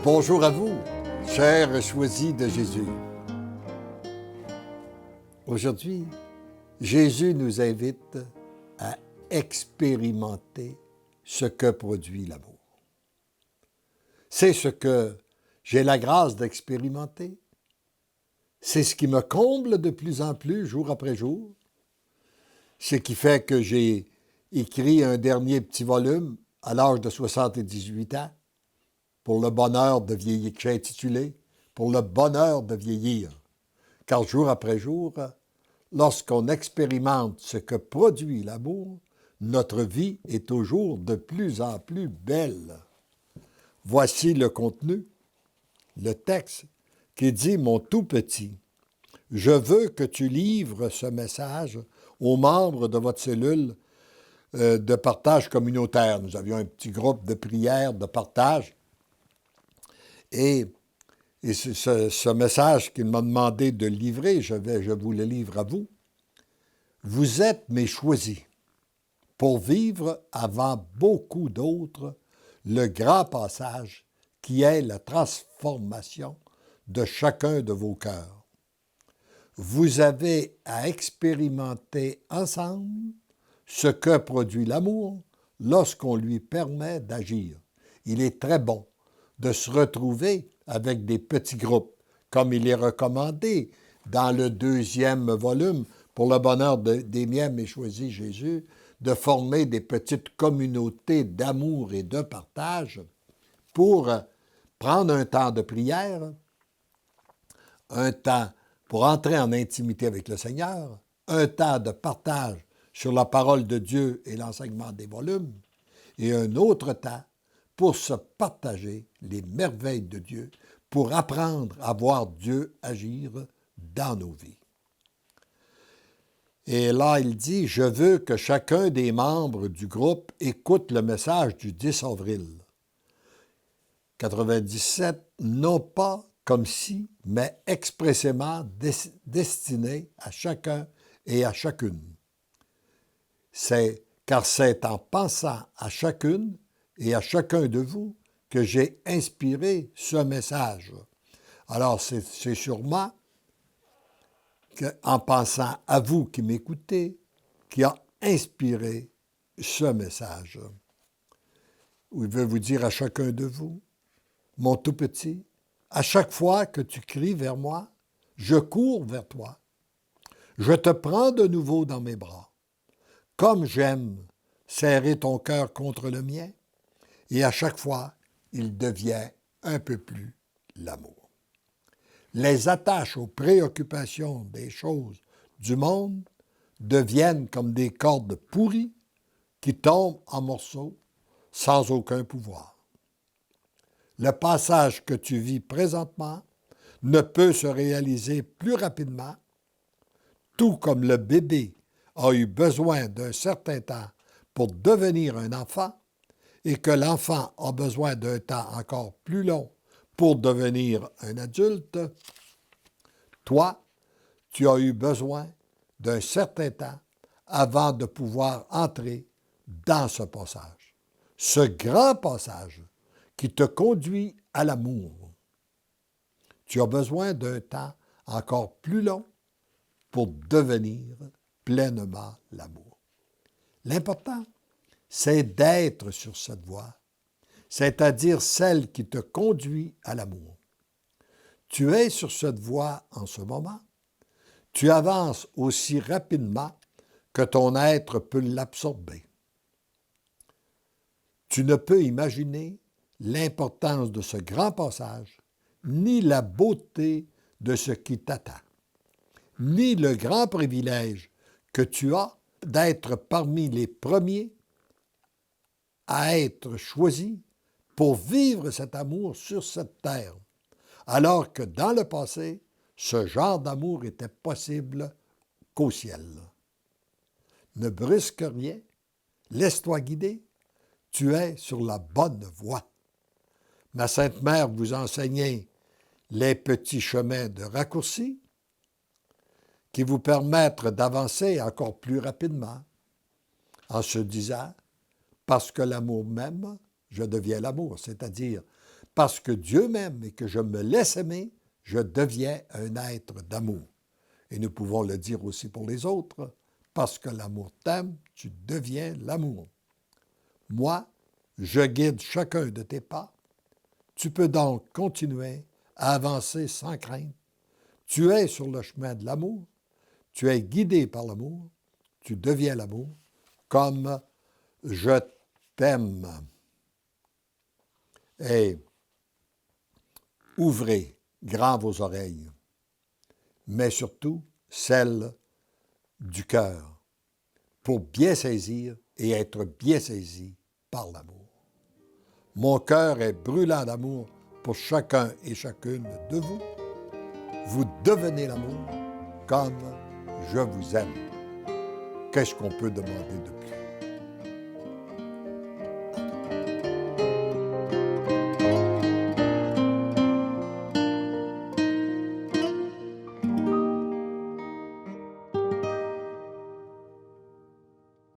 Bonjour à vous, chers choisis de Jésus. Aujourd'hui, Jésus nous invite à expérimenter ce que produit l'amour. C'est ce que j'ai la grâce d'expérimenter. C'est ce qui me comble de plus en plus, jour après jour. Ce qui fait que j'ai écrit un dernier petit volume à l'âge de 78 ans pour le bonheur de vieillir, que j'ai intitulé « Pour le bonheur de vieillir ». Car jour après jour, lorsqu'on expérimente ce que produit l'amour, notre vie est toujours de plus en plus belle. Voici le contenu, le texte qui dit « Mon tout petit, je veux que tu livres ce message aux membres de votre cellule de partage communautaire. » Nous avions un petit groupe de prière, de partage. Et ce message qu'il m'a demandé de livrer, je vous le livre à vous. Vous êtes mes choisis pour vivre avant beaucoup d'autres le grand passage qui est la transformation de chacun de vos cœurs. Vous avez à expérimenter ensemble ce que produit l'amour lorsqu'on lui permet d'agir. Il est très bon de se retrouver avec des petits groupes, comme il est recommandé dans le 2e volume, pour le bonheur des miens, mes choisis Jésus, de former des petites communautés d'amour et de partage pour prendre un temps de prière, un temps pour entrer en intimité avec le Seigneur, un temps de partage sur la parole de Dieu et l'enseignement des volumes, et un autre temps pour se partager les merveilles de Dieu, pour apprendre à voir Dieu agir dans nos vies. Et là, il dit, je veux que chacun des membres du groupe écoute le message du 10 avril 97, non pas comme si, mais expressément destiné à chacun et à chacune. Car c'est en pensant à chacune et à chacun de vous que j'ai inspiré ce message. Alors, c'est sûrement en pensant à vous qui m'écoutez, qui a inspiré ce message. Il veut vous dire à chacun de vous, mon tout petit, à chaque fois que tu cries vers moi, je cours vers toi. Je te prends de nouveau dans mes bras. Comme j'aime serrer ton cœur contre le mien, et à chaque fois, il devient un peu plus l'amour. Les attaches aux préoccupations des choses du monde deviennent comme des cordes pourries qui tombent en morceaux sans aucun pouvoir. Le passage que tu vis présentement ne peut se réaliser plus rapidement, tout comme le bébé a eu besoin d'un certain temps pour devenir un enfant et que l'enfant a besoin d'un temps encore plus long pour devenir un adulte, toi, tu as eu besoin d'un certain temps avant de pouvoir entrer dans ce passage. Ce grand passage qui te conduit à l'amour. Tu as besoin d'un temps encore plus long pour devenir pleinement l'amour. L'important, c'est d'être sur cette voie, c'est-à-dire celle qui te conduit à l'amour. Tu es sur cette voie en ce moment. Tu avances aussi rapidement que ton être peut l'absorber. Tu ne peux imaginer l'importance de ce grand passage, ni la beauté de ce qui t'attend, ni le grand privilège que tu as d'être parmi les premiers à être choisis pour vivre cet amour sur cette terre, alors que dans le passé, ce genre d'amour était possible qu'au ciel. Ne brusque rien, laisse-toi guider, tu es sur la bonne voie. Ma Sainte Mère vous enseignait les petits chemins de raccourci qui vous permettent d'avancer encore plus rapidement en se disant, parce que l'amour m'aime, je deviens l'amour, c'est-à-dire Parce que Dieu m'aime et que je me laisse aimer, je deviens un être d'amour. Et nous pouvons le dire aussi pour les autres. Parce que l'amour t'aime, tu deviens l'amour. Moi, je guide chacun de tes pas. Tu peux donc continuer à avancer sans crainte. Tu es sur le chemin de l'amour. Tu es guidé par l'amour. Tu deviens l'amour comme je t'aime. Et ouvrez grand vos oreilles, mais surtout celles du cœur, pour bien saisir et être bien saisi par l'amour. Mon cœur est brûlant d'amour pour chacun et chacune de vous. Vous devenez l'amour comme je vous aime. Qu'est-ce qu'on peut demander de plus?